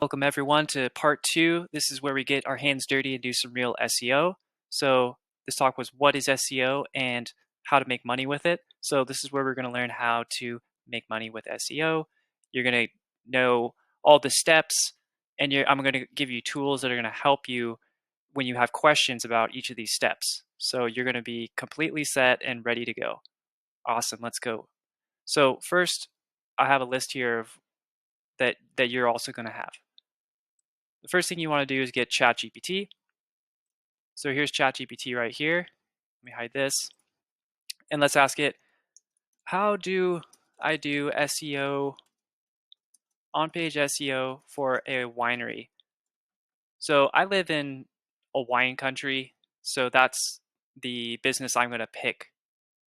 Welcome everyone to part 2. This is where we get our hands dirty and do some real SEO. So this talk was what is SEO and how to make money with it. So this is where we're going to learn how to make money with SEO. You're going to know all the steps, and I'm going to give you tools that are going to help you when you have questions about each of these steps. So you're going to be completely set and ready to go. Awesome, let's go. So first, I have a list here of that you're also going to have. The first thing you want to do is get ChatGPT. So here's ChatGPT right here. Let me hide this. And let's ask it, how do I do SEO, on-page SEO for a winery? So I live in a wine country, so that's the business I'm going to pick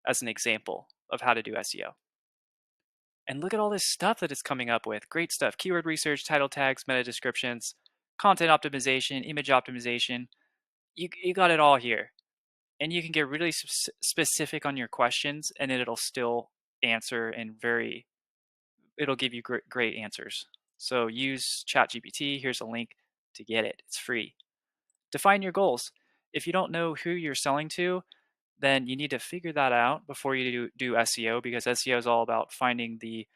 as an example of how to do SEO. And look at all this stuff that it's coming up with. Great stuff. Keyword research, title tags, meta descriptions, content optimization, image optimization. You got it all here. And you can get really specific on your questions, and it'll still answer and it'll give you great answers. So use ChatGPT. Here's a link to get it. It's free. Define your goals. If you don't know who you're selling to, then you need to figure that out before you do SEO, because SEO is all about finding the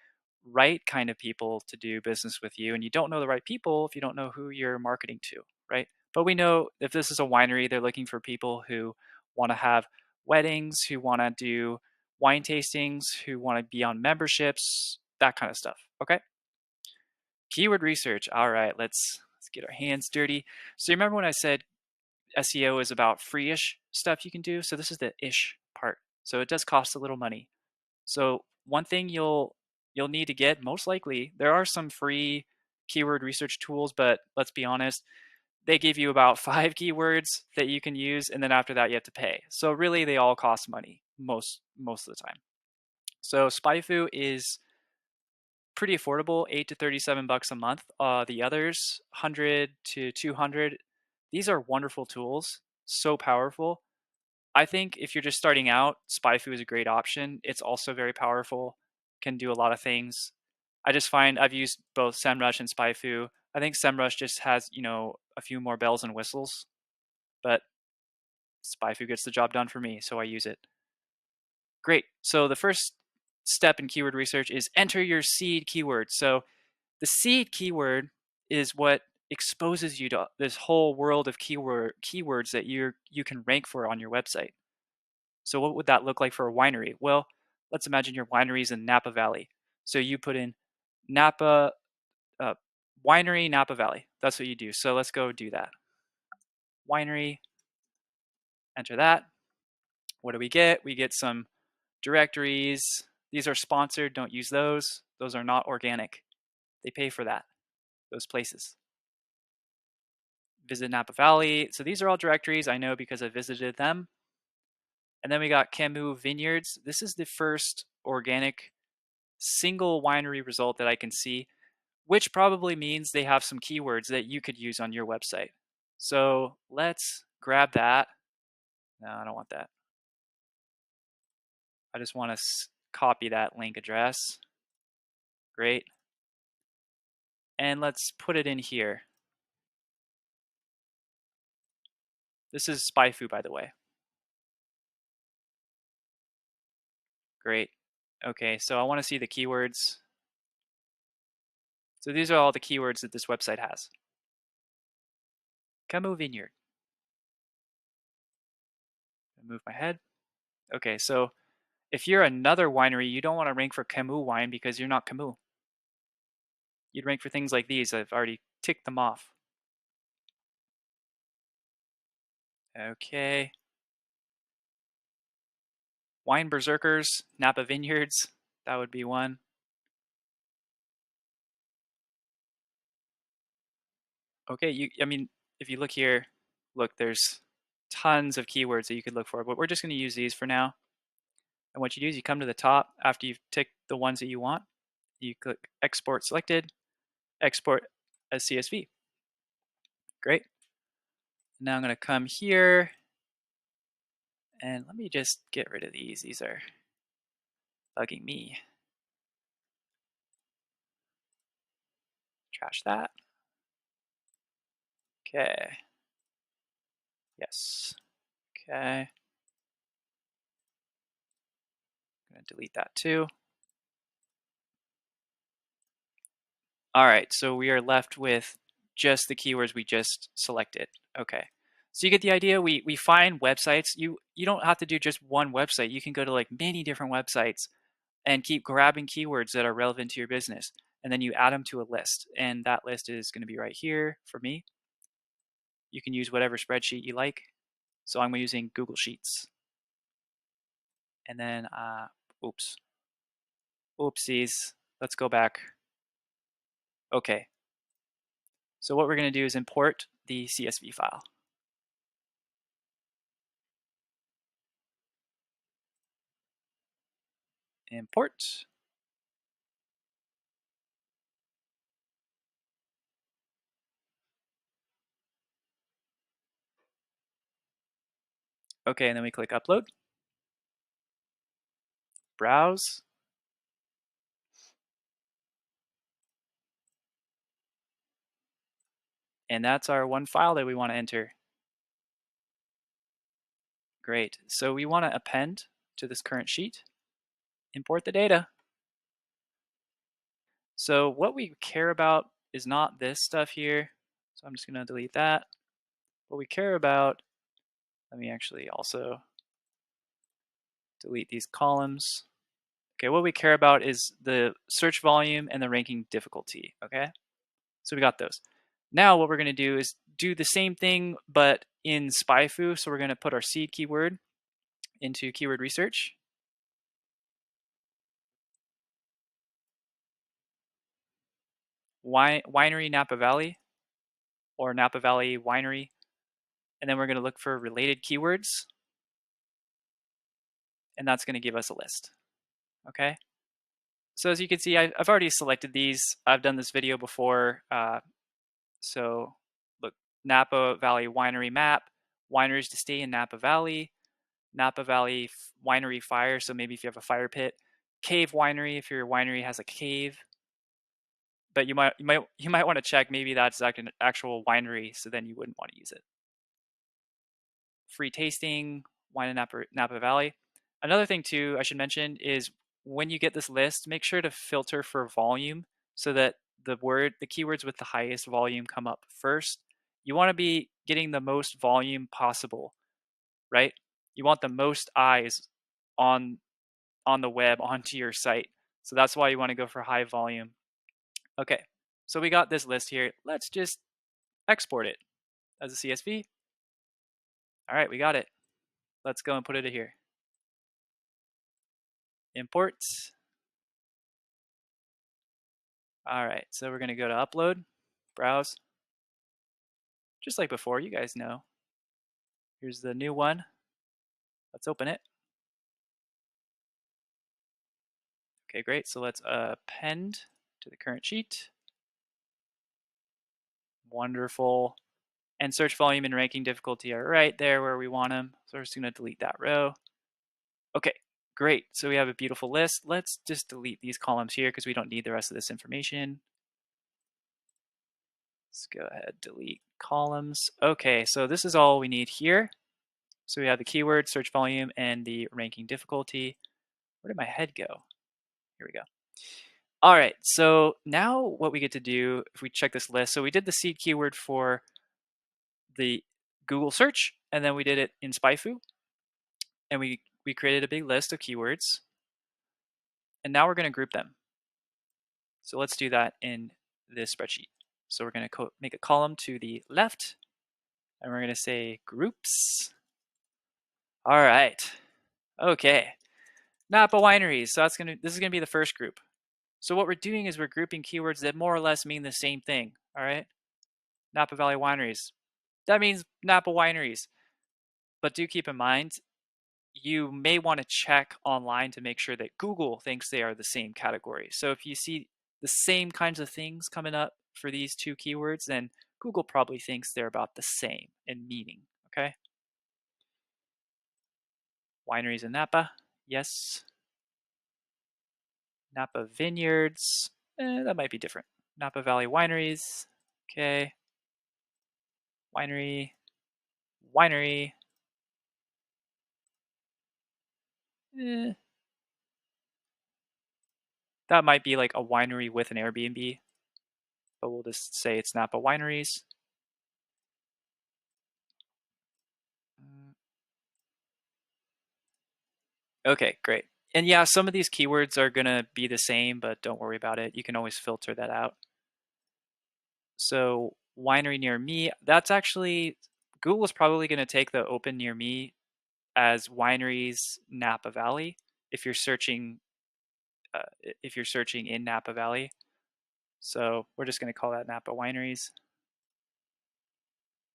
right kind of people to do business with you. And you don't know the right people if you don't know who you're marketing to, right? But we know if this is a winery, they're looking for people who want to have weddings, who want to do wine tastings, who want to be on memberships, that kind of stuff. Okay. Keyword research. All right, let's get our hands dirty. So you remember when I said SEO is about free-ish stuff you can do? So this is the ish part. So it does cost a little money. So one thing you'll need to get, most likely, there are some free keyword research tools, but let's be honest, they give you about 5 keywords that you can use, and then after that you have to pay. So really they all cost money most of the time. So Spyfu is pretty affordable, 8 to 37 bucks a month. The others, 100 to 200. These are wonderful tools, so powerful. I think if you're just starting out, Spyfu is a great option. It's also very powerful, can do a lot of things. I just find I've used both SEMrush and Spyfu. I think SEMrush just has, a few more bells and whistles, but Spyfu gets the job done for me, so I use it. Great. So the first step in keyword research is enter your seed keyword. So the seed keyword is what exposes you to this whole world of keywords that you can rank for on your website. So what would that look like for a winery? Well, let's imagine your winery is in Napa Valley. So you put in Napa winery, Napa Valley. That's what you do. So let's go do that. Winery, enter that. What do we get? We get some directories. These are sponsored. Don't use those. Those are not organic. They pay for that, those places. Visit Napa Valley. So these are all directories I know because I visited them. And then we got Camus Vineyards. This is the first organic single winery result that I can see, which probably means they have some keywords that you could use on your website. So let's grab that. No, I don't want that. I just want to copy that link address. Great. And let's put it in here. This is Spyfu, by the way. Great. Okay, so I want to see the keywords. So these are all the keywords that this website has. Camus Vineyard. Move my head. Okay, so if you're another winery, you don't want to rank for Camus wine because you're not Camus. You'd rank for things like these. I've already ticked them off. Okay. Wine Berserkers, Napa Vineyards, that would be one. Okay, if you look here, look, there's tons of keywords that you could look for, but we're just going to use these for now. And what you do is you come to the top after you've ticked the ones that you want. You click Export Selected, Export as CSV. Great. Now I'm going to come here, and let me just get rid of these. These are bugging me. Trash that. Okay. Yes. Okay. I'm going to delete that too. All right, so we are left with just the keywords we just selected. Okay, so you get the idea. We find websites. You don't have to do just one website. You can go to like many different websites and keep grabbing keywords that are relevant to your business. And then you add them to a list. And that list is going to be right here for me. You can use whatever spreadsheet you like. So I'm using Google Sheets. And then, oops, oopsies. Let's go back. Okay. So what we're going to do is import the CSV file. Import. Okay, and then we click upload. Browse. And that's our one file that we want to enter. Great. So we want to append to this current sheet. Import the data. So what we care about is not this stuff here. So I'm just going to delete that. What we care about, let me actually also delete these columns. Okay, what we care about is the search volume and the ranking difficulty. Okay, so we got those. Now what we're going to do is do the same thing, but in Spyfu. So we're going to put our seed keyword into keyword research. Winery Napa Valley, or Napa Valley Winery. And then we're going to look for related keywords. And that's going to give us a list. Okay. So as you can see, I've already selected these. I've done this video before. So look, Napa Valley Winery map, wineries to stay in Napa Valley Winery fire. So maybe if you have a fire pit, cave winery if your winery has a cave. But you might want to check maybe that's like an actual winery, so then you wouldn't want to use it. Free tasting, wine in Napa Valley. Another thing too I should mention is when you get this list, make sure to filter for volume so that the keywords with the highest volume come up first. You want to be getting the most volume possible, right? You want the most eyes on the web onto your site. So that's why you want to go for high volume. Okay, so we got this list here. Let's just export it as a CSV. All right, we got it. Let's go and put it here. Import. All right, so we're going to go to upload, browse. Just like before, you guys know. Here's the new one. Let's open it. Okay, great. So let's append to the current sheet. Wonderful. And search volume and ranking difficulty are right there where we want them. So we're just going to delete that row. Okay, great. So we have a beautiful list. Let's just delete these columns here because we don't need the rest of this information. Let's go ahead, delete columns. Okay, so this is all we need here. So we have the keyword, search volume, and the ranking difficulty. Where did my head go? Here we go. All right, so now what we get to do, if we check this list, so we did the seed keyword for the Google search, and then we did it in Spyfu, and we created a big list of keywords, and now we're going to group them. So let's do that in this spreadsheet. So we're going to make a column to the left, and we're going to say groups. All right, okay. Napa wineries. So this is going to be the first group. So what we're doing is we're grouping keywords that more or less mean the same thing. All right, Napa Valley wineries. That means Napa wineries. But do keep in mind, you may want to check online to make sure that Google thinks they are the same category. So if you see the same kinds of things coming up for these two keywords, then Google probably thinks they're about the same in meaning. Okay. Wineries in Napa. Yes. Napa vineyards. That might be different. Napa Valley wineries. Okay. winery, winery. That might be like a winery with an Airbnb, but we'll just say it's Napa Wineries. Okay, great. And yeah, some of these keywords are going to be the same, but don't worry about it. You can always filter that out. So winery near me, that's actually, Google's probably going to take the open near me as wineries Napa Valley if you're searching in Napa Valley. So we're just going to call that Napa Wineries.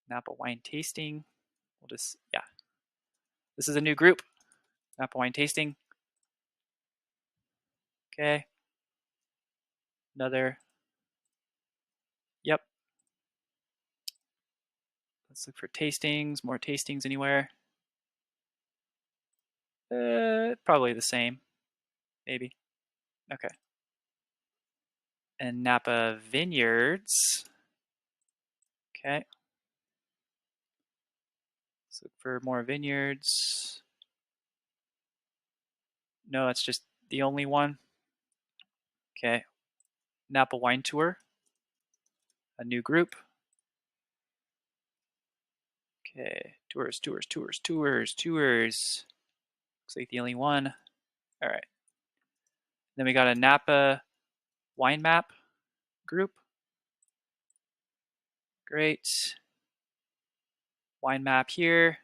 Napa Wine Tasting. We'll just, yeah. This is a new group, Napa Wine Tasting. Okay. Another. Yep. Let's look for tastings, more tastings anywhere. Probably the same, maybe. Okay. And Napa Vineyards. Okay. Let's look for more vineyards. No, that's just the only one. Okay. Napa Wine Tour. A new group. Okay. Tours, tours, tours, tours, tours. Looks like the only one. All right. Then we got a Napa Wine Map group. Great. Wine map here.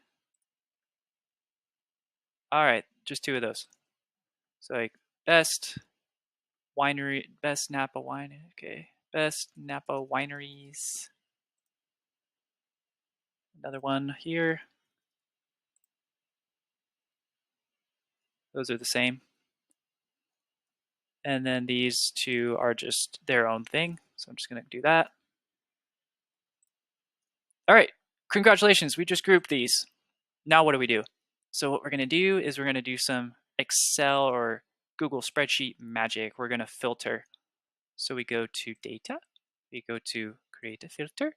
All right, just two of those. So like best winery, best Napa wine. Okay, best Napa wineries. Another one here. Those are the same. And then these two are just their own thing. So I'm just going to do that. All right, congratulations. We just grouped these. Now what do we do? So what we're going to do is we're going to do some Excel or Google spreadsheet magic. We're going to filter. So we go to data, we go to create a filter,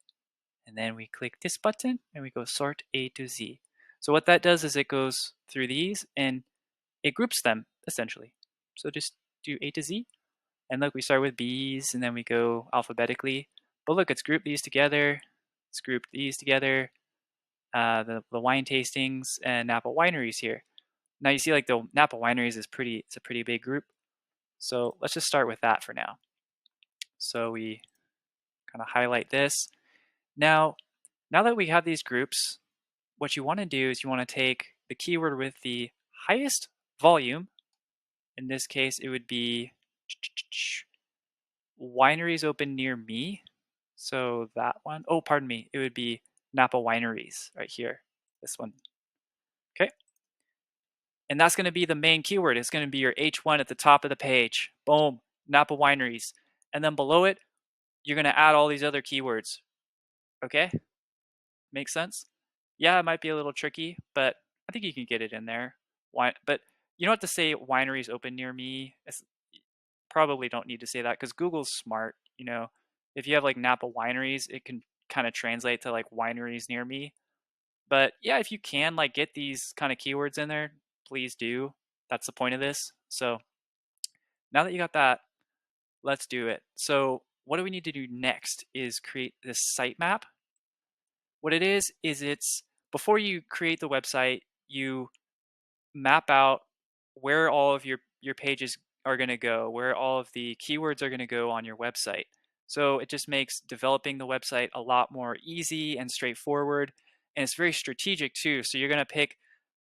and then we click this button and we go sort A to Z. So what that does is it goes through these and it groups them essentially. So just do A to Z. And look, we start with B's and then we go alphabetically. But look, it's grouped these together. It's grouped these together. The wine tastings and Napa wineries here. Now you see like the Napa wineries is it's a pretty big group. So let's just start with that for now. So we kind of highlight this. Now that we have these groups, what you want to do is you want to take the keyword with the highest volume. In this case, it would be wineries open near me. So that one, oh, pardon me, it would be Napa wineries right here, this one. Okay. And that's going to be the main keyword. It's going to be your H1 at the top of the page. Boom, Napa wineries. And then below it, you're going to add all these other keywords. Okay. Makes sense? Yeah, it might be a little tricky, but I think you can get it in there. Why? But you don't have to say wineries open near me. Probably don't need to say that because Google's smart. You know, if you have like Napa wineries, it can kind of translate to like wineries near me. But yeah, if you can like get these kind of keywords in there, please do. That's the point of this. So now that you got that, let's do it. So what do we need to do next is create this sitemap. What it is it's before you create the website, you map out where all of your pages are going to go, where all of the keywords are going to go on your website. So it just makes developing the website a lot more easy and straightforward. And it's very strategic too. So you're going to pick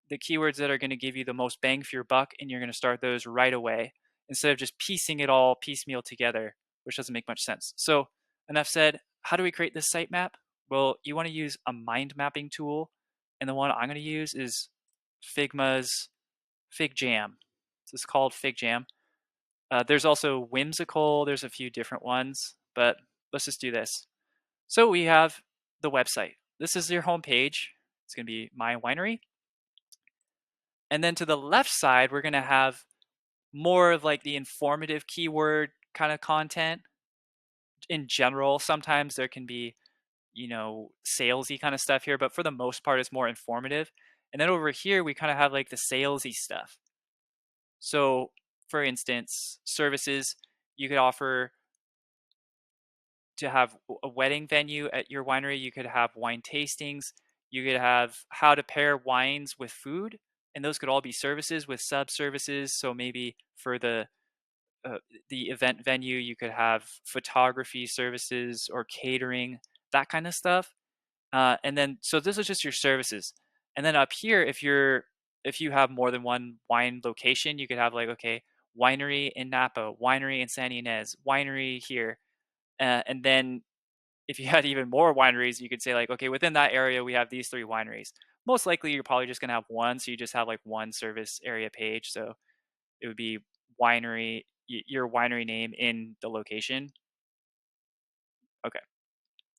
the keywords that are going to give you the most bang for your buck, and you're going to start those right away instead of just piecing it all piecemeal together, which doesn't make much sense. So enough said. How do we create this sitemap? Well, you want to use a mind mapping tool. And the one I'm going to use is Figma's Figjam. This is called Figjam. There's also Whimsical. There's a few different ones, but let's just do this. So we have the website. This is your home page. It's going to be My Winery. And then to the left side, we're going to have more of like the informative keyword kind of content. In general, sometimes there can be salesy kind of stuff here, but for the most part, it's more informative. And then over here, we kind of have like the salesy stuff. So for instance, services, you could offer to have a wedding venue at your winery. You could have wine tastings. You could have how to pair wines with food. And those could all be services with sub services. So maybe for the event venue, you could have photography services or catering, that kind of stuff. And then, so this is just your services. And then up here, if you have more than one wine location, you could have like, okay, winery in Napa, winery in San Ynez, winery here. And then if you had even more wineries, you could say like, okay, within that area, we have these 3 wineries. Most likely, you're probably just going to have one. So you just have like one service area page. So it would be winery, your winery name in the location. Okay.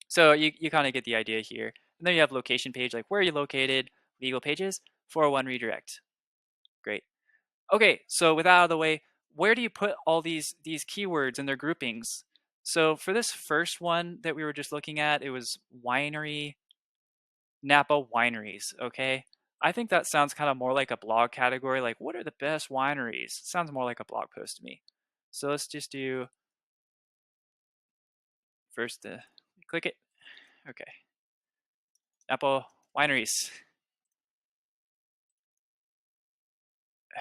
So you kind of get the idea here. And then you have location page, like where are you located, legal pages, 401 redirect. Great. Okay, so with that out of the way, where do you put all these keywords and their groupings? So for this first one that we were just looking at, it was winery, Napa wineries, okay? I think that sounds kind of more like a blog category, like what are the best wineries? Sounds more like a blog post to me. So let's just do first, click it. Okay. Napa wineries.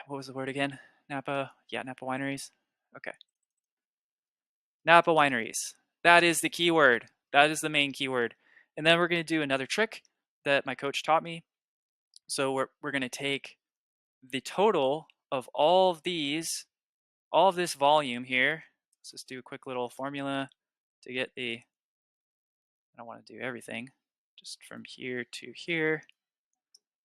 What was the word again? Napa. Yeah, Napa wineries. Okay. Napa wineries. That is the keyword. That is the main keyword. And then we're going to do another trick that my coach taught me. So we're going to take the total of all of these, all of this volume here. Let's just do a quick little formula to get I don't want to do everything, just from here to here.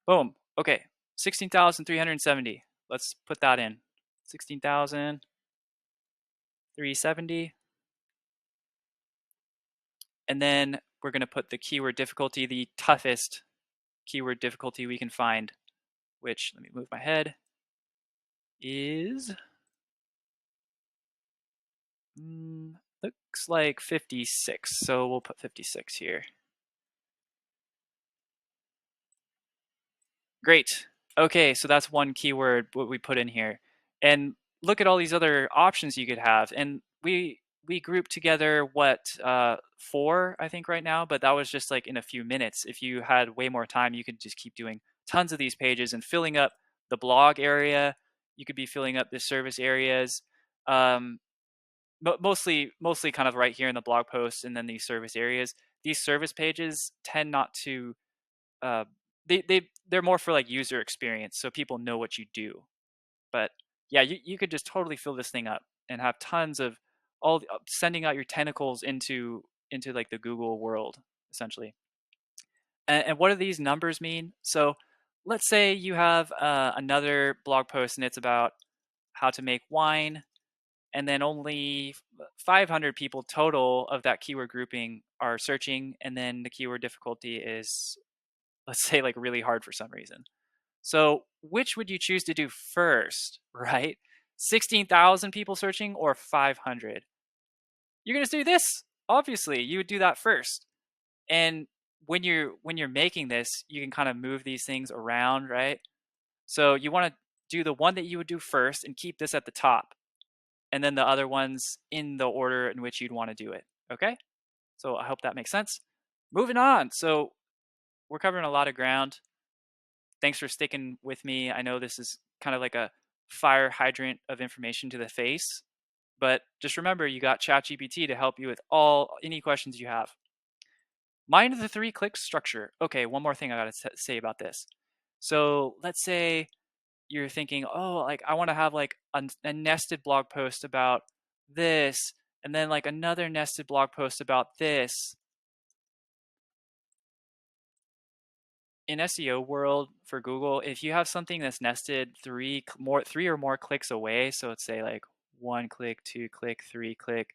Boom. Okay. 16,370. Let's put that in. 16,370. And then we're going to put the keyword difficulty, the toughest keyword difficulty we can find, which, let me move my head, is, looks like 56. So we'll put 56 here. Great. Okay, so that's one keyword what we put in here. And look at all these other options you could have. And we grouped together what 4, I think, right now, but that was just like in a few minutes. If you had way more time, you could just keep doing tons of these pages and filling up the blog area. You could be filling up the service areas. Mostly kind of right here in the blog post and then these service areas. These service pages tend not to uh, they're more for like user experience, so people know what you do. But yeah, you could just totally fill this thing up and have tons of sending out your tentacles into like the Google world, essentially. And what do these numbers mean? So let's say you have another blog post and it's about how to make wine, and then only 500 people total of that keyword grouping are searching, and then the keyword difficulty is, let's say, like really hard for some reason. So which would you choose to do first, right? 16,000 people searching or 500? You're going to do this. Obviously, you would do that first. And when you're making this, you can kind of move these things around, right? So you want to do the one that you would do first and keep this at the top, and then the other ones in the order in which you'd want to do it. Okay? So I hope that makes sense. Moving on. So we're covering a lot of ground. Thanks for sticking with me. I know this is kind of like a fire hydrant of information to the face, but just remember, you got ChatGPT to help you with any questions you have. Mind the 3-click structure. Okay, one more thing I got to say about this. So let's say you're thinking, oh, like I want to have like a nested blog post about this, and then like another nested blog post about this. In SEO world for Google, if you have something that's nested 3 or more clicks away, so let's say like 1 click, 2 click, 3 click,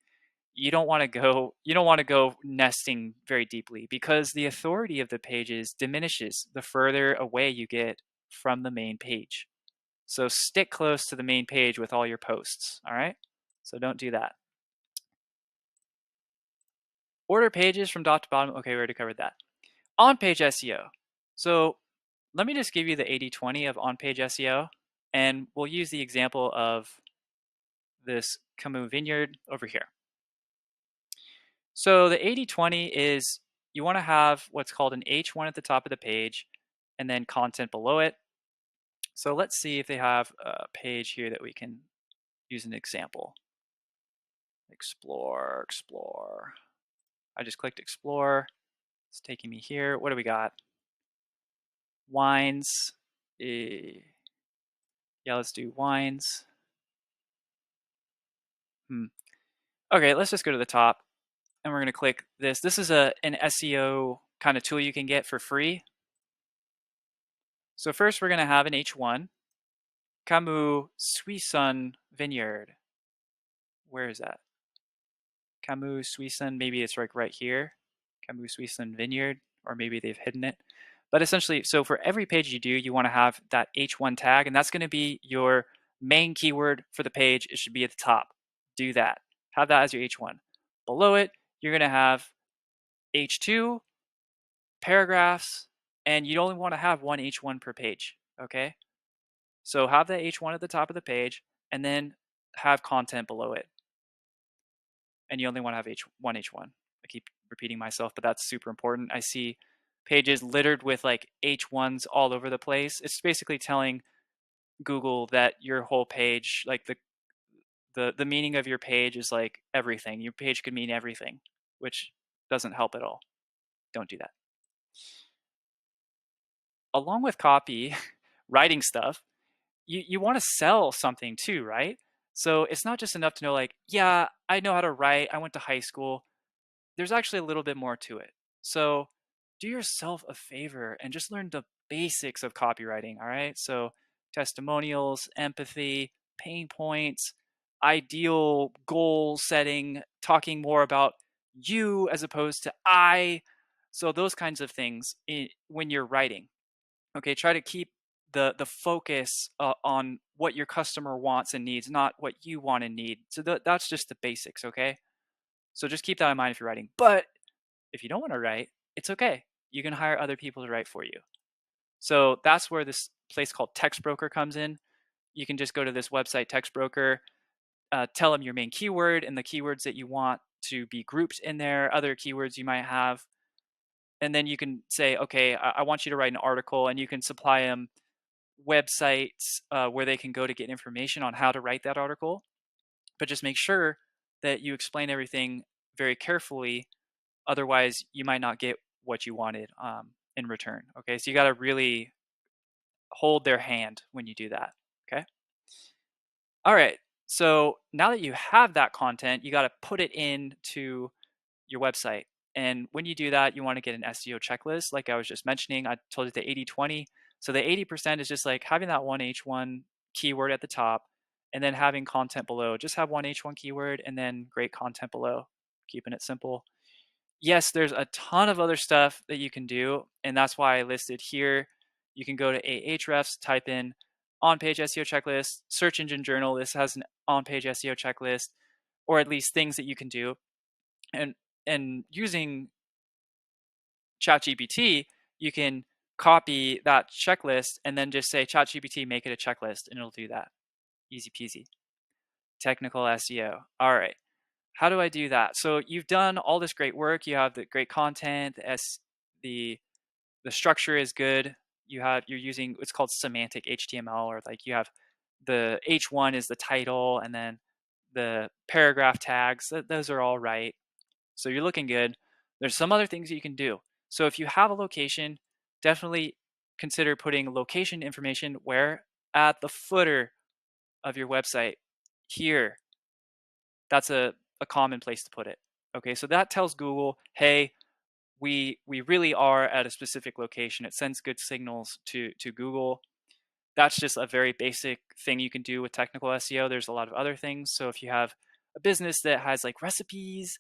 you don't want to go nesting very deeply, because the authority of the pages diminishes the further away you get from the main page. So stick close to the main page with all your posts, all right? So don't do that. Order pages from top to bottom. Okay, we already covered that. On-page SEO. So let me just give you the 80-20 of on-page SEO, and we'll use the example of this Camus Vineyard over here. So the 80-20 is you want to have what's called an H1 at the top of the page and then content below it. So let's see if they have a page here that we can use an example. Explore. I just clicked explore. It's taking me here. What do we got? Wines. Yeah, let's do wines. Okay, let's just go to the top and we're going to click this. This is an SEO kind of tool you can get for free. So first we're going to have an H1, Camus Suisson Vineyard. Where is that? Camus Suisson, maybe it's like right here. Camus Suisson Vineyard, or maybe they've hidden it. But essentially, so for every page you do, you want to have that H1 tag, and that's going to be your main keyword for the page. It should be at the top. Do that. Have that as your H1. Below it, you're going to have H2, paragraphs, and you only want to have one H1 per page, okay? So have that H1 at the top of the page, and then have content below it. And you only want to have one H1. I keep repeating myself, but that's super important. I see pages littered with like H1s all over the place. It's basically telling Google that your whole page, like the meaning of your page is like everything. Your page could mean everything, which doesn't help at all. Don't do that. Along with copy, writing stuff, you want to sell something too, right? So it's not just enough to know like, yeah, I know how to write. I went to high school. There's actually a little bit more to it. So do yourself a favor and just learn the basics of copywriting, all right? So testimonials, empathy, pain points, ideal goal setting, talking more about you as opposed to I. So those kinds of things when you're writing. Okay, try to keep the focus on what your customer wants and needs, not what you want and need. So that's just the basics, okay? So just keep that in mind if you're writing. But if you don't want to write, it's okay. You can hire other people to write for you. So that's where this place called Text Broker comes in. You can just go to this website, Text Broker, tell them your main keyword and the keywords that you want to be grouped in there, other keywords you might have. And then you can say, okay, I want you to write an article, and you can supply them websites where they can go to get information on how to write that article. But just make sure that you explain everything very carefully. Otherwise, you might not get what you wanted in return. Okay, so you got to really hold their hand when you do that. Okay. All right. So now that you have that content, you got to put it into your website. And when you do that, you want to get an SEO checklist. Like I was just mentioning, I told you the 80-20. So the 80% is just like having that one H1 keyword at the top and then having content below. Just have one H1 keyword and then great content below, keeping it simple. Yes, there's a ton of other stuff that you can do, and that's why I listed here. You can go to Ahrefs, type in on-page SEO checklist, search engine journal. This has an on-page SEO checklist, or at least things that you can do. And using ChatGPT, you can copy that checklist and then just say, ChatGPT, make it a checklist, and it'll do that. Easy peasy. Technical SEO. All right. How do I do that? So you've done all this great work. You have the great content. The structure is good. You're using what's called semantic HTML, or like you have the H1 is the title, and then the paragraph tags. Those are all right. So you're looking good. There's some other things that you can do. So if you have a location, definitely consider putting location information where? At the footer of your website. Here. That's a common place to put it. Okay, so that tells Google, hey, we really are at a specific location. It sends good signals to Google. That's just a very basic thing you can do with technical SEO. There's a lot of other things. So if you have a business that has like recipes,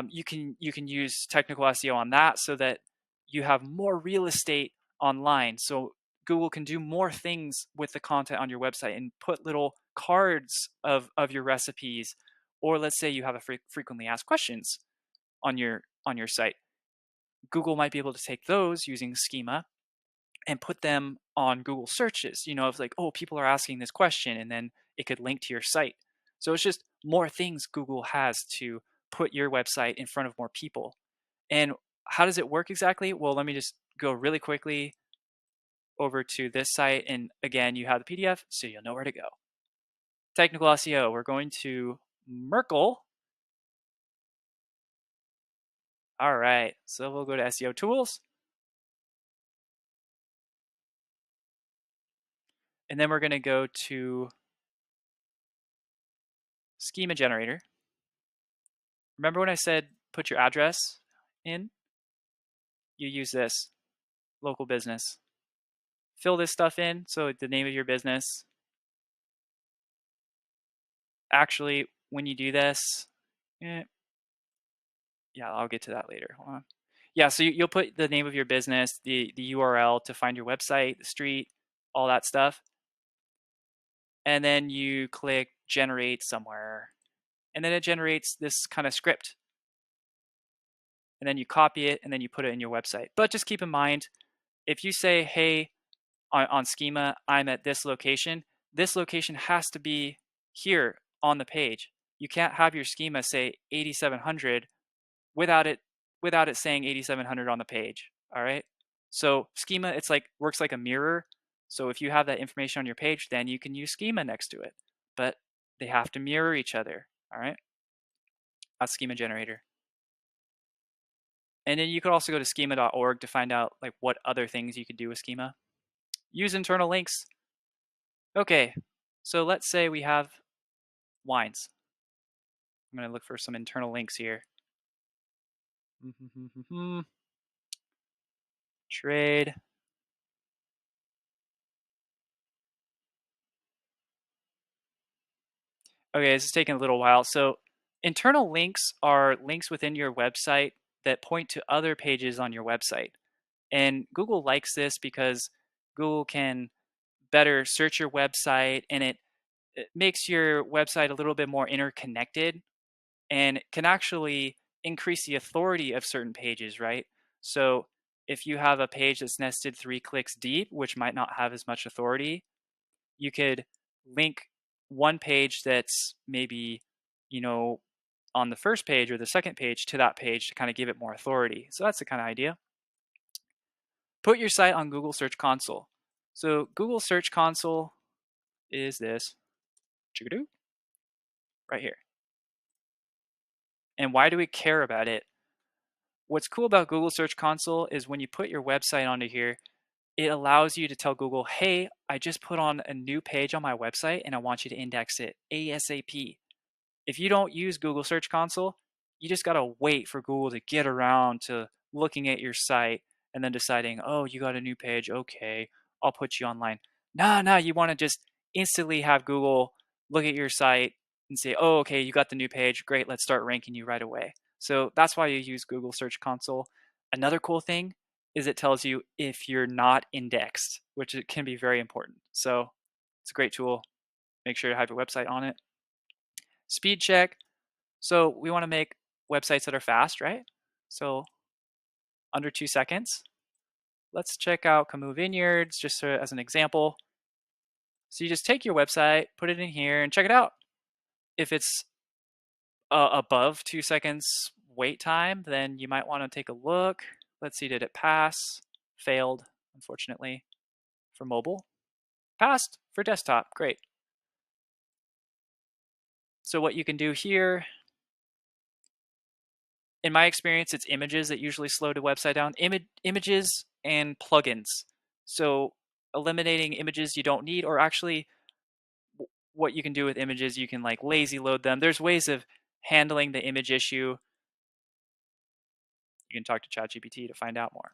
you can use technical SEO on that so that you have more real estate online. So Google can do more things with the content on your website and put little cards of your recipes. Or let's say you have a frequently asked questions on your on your site. Google might be able to take those using Schema and put them on Google searches. It's like, oh, people are asking this question, and then it could link to your site. So it's just more things Google has to put your website in front of more people. And how does it work exactly? Well, let me just go really quickly over to this site. And again, you have the PDF, so you'll know where to go. Technical SEO, we're going to Merkle. All right, so we'll go to SEO tools. And then we're going to go to Schema Generator. Remember when I said put your address in? You use this, local business. Fill this stuff in, so the name of your business. Actually, when you do this, yeah, I'll get to that later. Hold on. Yeah, so you'll put the name of your business, the URL to find your website, the street, all that stuff. And then you click generate somewhere. And then it generates this kind of script. And then you copy it and then you put it in your website. But just keep in mind, if you say, hey, on Schema, I'm at this location has to be here on the page. You can't have your schema say 8700 without it saying 8700 on the page. All right. So Schema, it's like works like a mirror. So if you have that information on your page, then you can use Schema next to it. But they have to mirror each other. All right. That's Schema Generator. And then you could also go to schema.org to find out like what other things you could do with Schema. Use internal links. Okay, so let's say we have wines. I'm going to look for some internal links here. Trade. Okay, this is taking a little while. So internal links are links within your website that point to other pages on your website. And Google likes this because Google can better search your website, and it makes your website a little bit more interconnected and can actually increase the authority of certain pages, right? So if you have a page that's nested 3 clicks deep, which might not have as much authority, you could link one page that's maybe, on the first page or the second page to that page to kind of give it more authority. So that's the kind of idea. Put your site on Google Search Console. So Google Search Console is this, right here. And why do we care about it? What's cool about Google Search Console is when you put your website onto here, it allows you to tell Google, hey, I just put on a new page on my website and I want you to index it ASAP. If you don't use Google Search Console, you just got to wait for Google to get around to looking at your site and then deciding, oh, you got a new page. Okay, I'll put you online. No, you want to just instantly have Google look at your site and say, oh, okay, you got the new page. Great, let's start ranking you right away. So that's why you use Google Search Console. Another cool thing is it tells you if you're not indexed, which it can be very important. So it's a great tool. Make sure to have your website on it. Speed check. So we want to make websites that are fast, right? So under 2 seconds. Let's check out Camus Vineyards just as an example. So you just take your website, put it in here, and check it out. If it's above 2 seconds wait time, then you might want to take a look. Let's see, did it pass? Failed, unfortunately, for mobile. Passed for desktop, great. So what you can do here, in my experience, it's images that usually slow the website down. Images and plugins. So eliminating images you don't need, or actually what you can do with images, you can like lazy load them. There's ways of handling the image issue. You can talk to ChatGPT to find out more.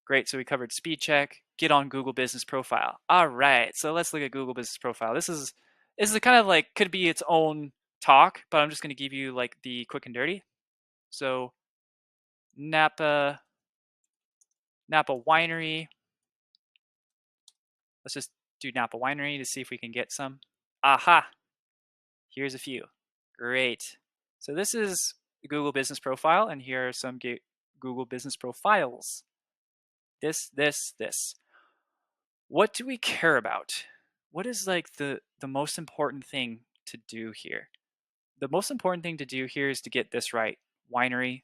Great, so we covered speed check, get on Google Business Profile. All right, so let's look at Google Business Profile. This is kind of like, could be its own talk, but I'm just gonna give you like the quick and dirty. So Napa Winery. Let's just do Napa Winery to see if we can get some. Aha, here's a few. Great. So this is Google Business Profile, and here are some Google Business Profiles. This. What do we care about? What is like the most important thing to do here? The most important thing to do here is to get this right. Winery,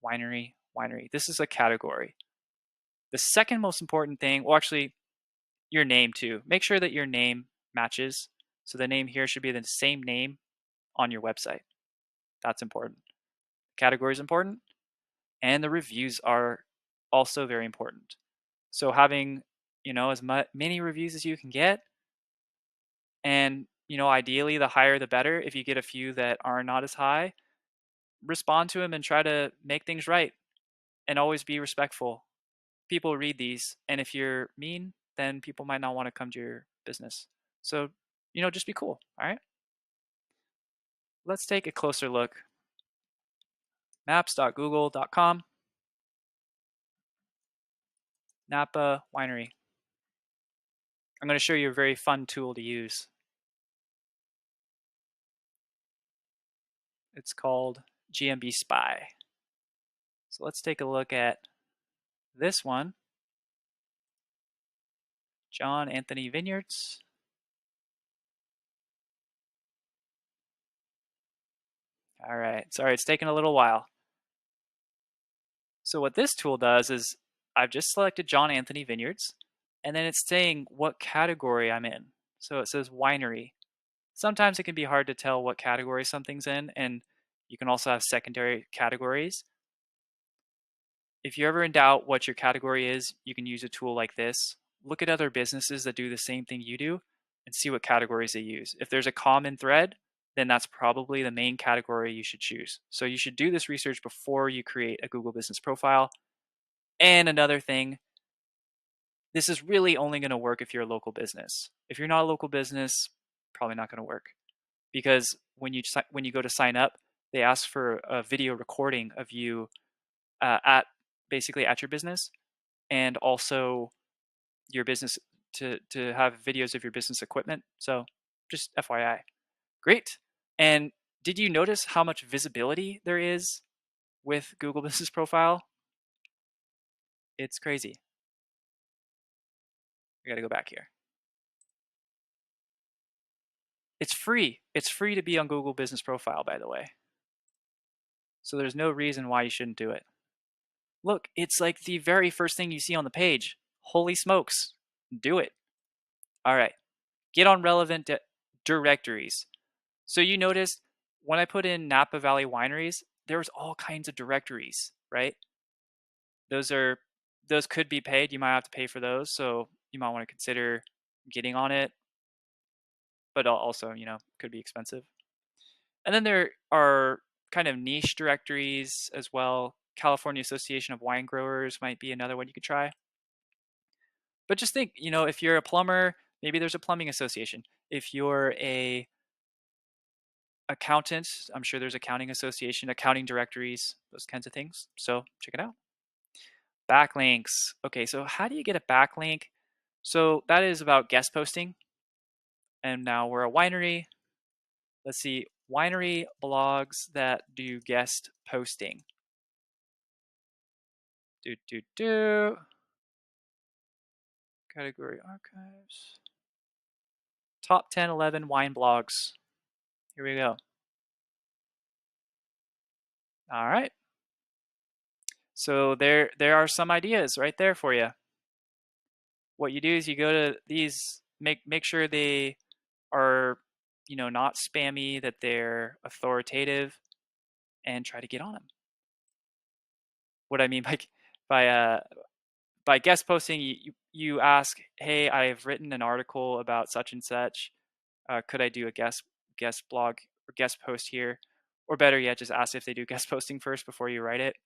winery, winery. This is a category. The second most important thing, well, actually, your name too. Make sure that your name matches. So the name here should be the same name on your website. That's important. Category is important. And the reviews are also very important. So having, as many reviews as you can get, and, ideally the higher the better. If you get a few that are not as high, respond to them and try to make things right, and always be respectful. People read these, and if you're mean, then people might not want to come to your business. So, just be cool. All right. Let's take a closer look. Maps.google.com, Napa Winery. I'm going to show you a very fun tool to use. It's called GMB Spy. So let's take a look at this one. John Anthony Vineyards. All right, sorry, it's taken a little while. So what this tool does is I've just selected John Anthony Vineyards, and then it's saying what category I'm in. So it says winery. Sometimes it can be hard to tell what category something's in, and you can also have secondary categories. If you're ever in doubt what your category is, you can use a tool like this. Look at other businesses that do the same thing you do and see what categories they use. If there's a common thread, then that's probably the main category you should choose. So you should do this research before you create a Google Business Profile. And another thing, this is really only going to work if you're a local business. If you're not a local business, probably not going to work, because when you go to sign up, they ask for a video recording of you at your business, and also your business to have videos of your business equipment. So just FYI. Great. And did you notice how much visibility there is with Google Business Profile? It's crazy. I got to go back here. It's free. It's free to be on Google Business Profile, by the way. So there's no reason why you shouldn't do it. Look, it's like the very first thing you see on the page. Holy smokes. Do it. All right. Get on relevant directories. So you noticed when I put in Napa Valley Wineries, there was all kinds of directories, right? Those could be paid. You might have to pay for those. So you might want to consider getting on it, but also, could be expensive. And then there are kind of niche directories as well. California Association of Wine Growers might be another one you could try. But just think, if you're a plumber, maybe there's a plumbing association. If you're a accountant, I'm sure there's accounting association, accounting directories, those kinds of things. So check it out. Backlinks. Okay, so how do you get a backlink? So that is about guest posting. And now we're a winery. Let's see, winery blogs that do guest posting. Category archives. Top 10, 11 wine blogs. Here we go. All right. So there are some ideas right there for you. What you do is you go to these, make sure they are, not spammy, that they're authoritative, and try to get on them. What I mean by guest posting, you ask, hey, I've written an article about such and such. Could I do a guest blog or guest post here? Or better yet, just ask if they do guest posting first before you write it,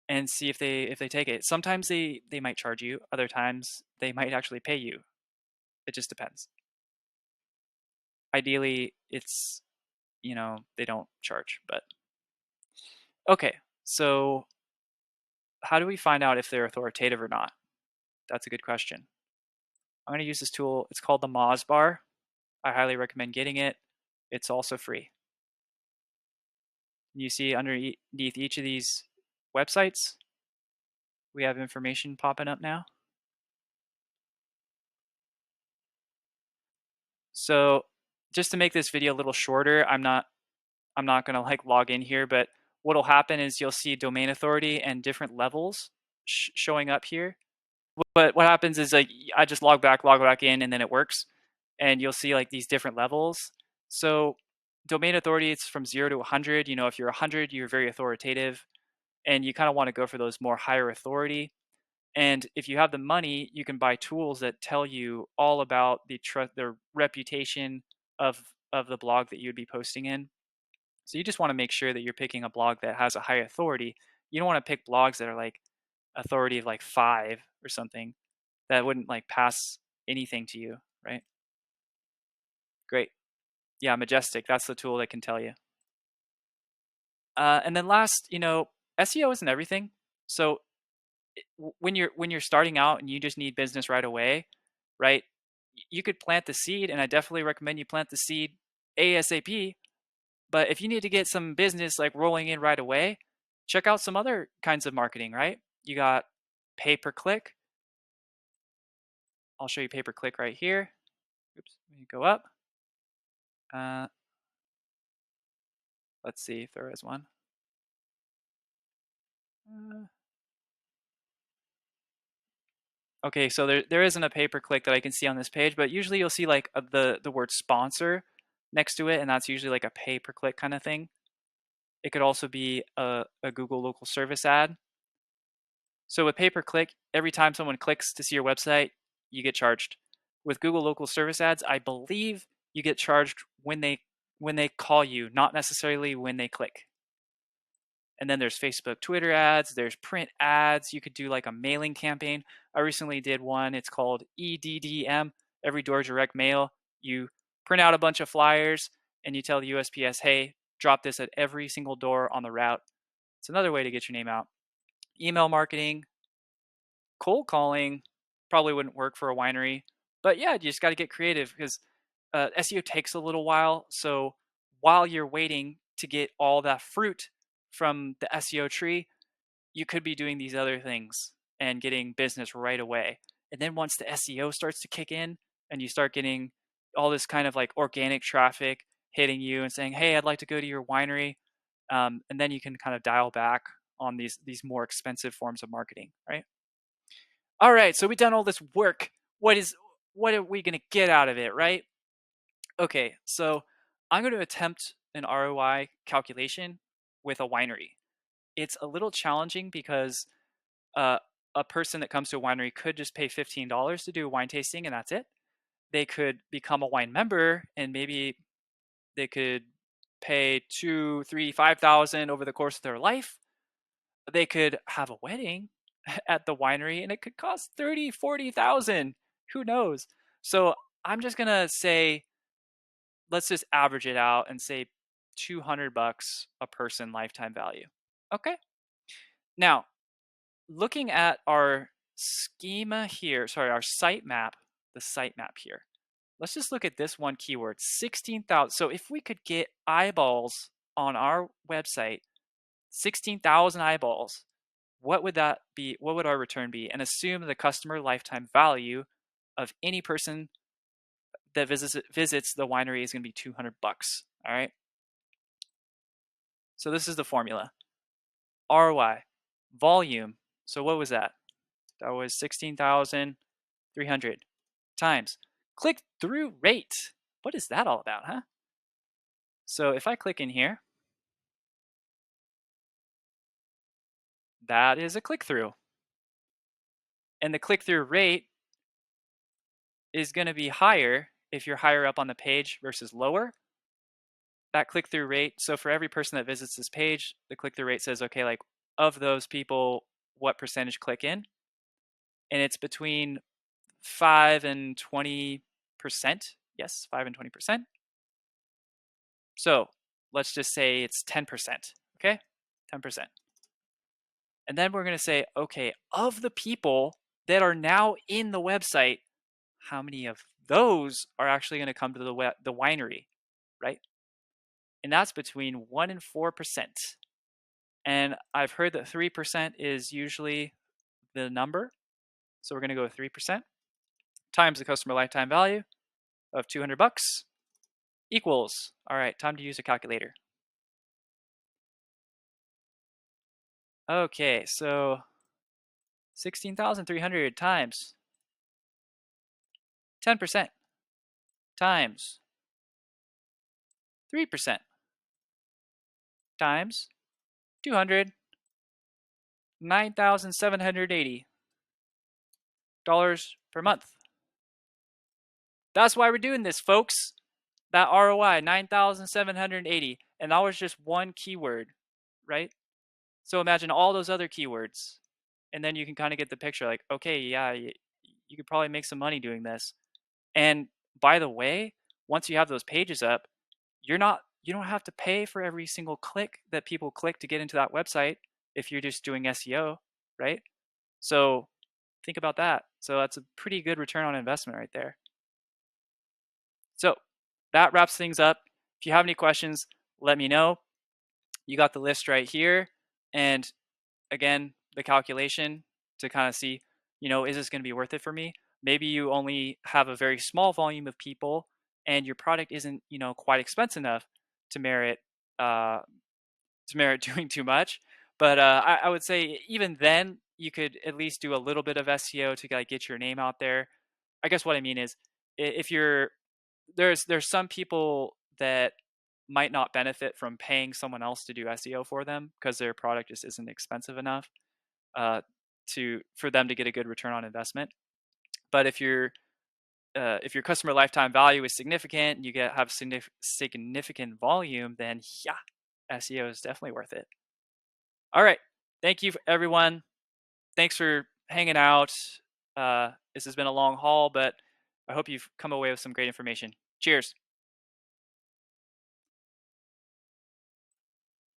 and see if they take it. Sometimes they might charge you. Other times they might actually pay you. It just depends. Ideally, it's, they don't charge, but okay. So how do we find out if they're authoritative or not? That's a good question. I'm going to use this tool. It's called the Moz bar. I highly recommend getting it. It's also free. You see underneath each of these websites, we have information popping up now. So just to make this video a little shorter, I'm not going to like log in here, but what'll happen is you'll see domain authority and different levels showing up here. But what happens is like I just log back in, and then it works. And you'll see like these different levels. So domain authority, it's from 0 to 100. You know, if you're 100, you're very authoritative, and you kind of want to go for those more higher authority. And if you have the money, you can buy tools that tell you all about the reputation of the blog that you'd be posting in. So you just want to make sure that you're picking a blog that has a high authority. You don't want to pick blogs that are like authority of like 5 or something that wouldn't like pass anything to you, right? Great. Yeah, Majestic. That's the tool that can tell you. And then last, you know, SEO isn't everything. So when you're starting out and you just need business right away, right? You could plant the seed, and I definitely recommend you plant the seed ASAP. But if you need to get some business like rolling in right away, check out some other kinds of marketing, right? You got pay-per-click. I'll show you pay-per-click right here. Oops, let me go up. Let's see if there is one. Okay, so there isn't a pay-per-click that I can see on this page, but usually you'll see like the word sponsor next to it, and that's usually like a pay-per-click kind of thing. It could also be a Google local service ad. So with pay-per-click, every time someone clicks to see your website, you get charged. With Google local service ads, I believe you get charged when they call you, not necessarily when they click. And then there's Facebook, Twitter ads, there's print ads. You could do like a mailing campaign. I recently did one. It's called EDDM, Every Door Direct Mail. You print out a bunch of flyers and you tell the USPS, hey, drop this at every single door on the route. It's another way to get your name out. Email marketing, cold calling probably wouldn't work for a winery. But yeah, you just got to get creative because SEO takes a little while. So while you're waiting to get all that fruit from the SEO tree, you could be doing these other things and getting business right away. And then once the SEO starts to kick in and you start getting all this kind of like organic traffic hitting you and saying, hey, I'd like to go to your winery. And then you can kind of dial back on these more expensive forms of marketing, right? All right, so we've done all this work. What are we going to get out of it, right? Okay, so I'm going to attempt an ROI calculation with a winery. It's a little challenging because a person that comes to a winery could just pay $15 to do a wine tasting and that's it. They could become a wine member and maybe they could pay 2, 3, 5,000 over the course of their life. They could have a wedding at the winery and it could cost 30, 40,000. Who knows? So I'm just gonna say, let's just average it out and say $200 a person lifetime value. Okay. Now, looking at our schema here, sorry, our sitemap, the sitemap here. Let's just look at this one keyword, 16,000. So if we could get eyeballs on our website, 16,000 eyeballs, what would that be? What would our return be? And assume the customer lifetime value of any person that visits the winery is going to be $200. All right. So this is the formula. ROI, volume. So what was that? That was 16,300 times click-through rate. What is that all about, huh? So if I click in here, that is a click-through. And the click-through rate is going to be higher if you're higher up on the page versus lower. That click-through rate, so for every person that visits this page, the click-through rate says, okay, like of those people, what percentage click in? And it's between 5 and 20%. Yes, 5 and 20%. So let's just say it's 10%, okay? 10%. And then we're going to say, okay, of the people that are now in the website, how many of those are actually going to come to the winery, right? and that's between 1 and 4%. And I've heard that 3% is usually the number. So we're going to go with 3% times the customer lifetime value of $200 equals, all right, time to use a calculator. Okay, so 16,300 times 10% times 3% times 200, $9,780 per month. That's why we're doing this, folks. That ROI, 9,780, and that was just one keyword, right? So imagine all those other keywords, and then you can kind of get the picture like, okay, yeah, you could probably make some money doing this. And by the way, once you have those pages up, you don't have to pay for every single click that people click to get into that website if you're just doing SEO, right? So think about that. So that's a pretty good return on investment right there. So that wraps things up. If you have any questions, let me know. You got the list right here. And again, the calculation to kind of see, is this going to be worth it for me? Maybe you only have a very small volume of people and your product isn't, quite expensive enough to merit doing too much. But I would say even then you could at least do a little bit of SEO to get your name out there. I guess what I mean is if there's some people that might not benefit from paying someone else to do SEO for them because their product just isn't expensive enough for them to get a good return on investment. But if your customer lifetime value is significant and you have significant volume, then yeah, SEO is definitely worth it. All right, thank you everyone. Thanks for hanging out. This has been a long haul, but I hope you've come away with some great information. Cheers.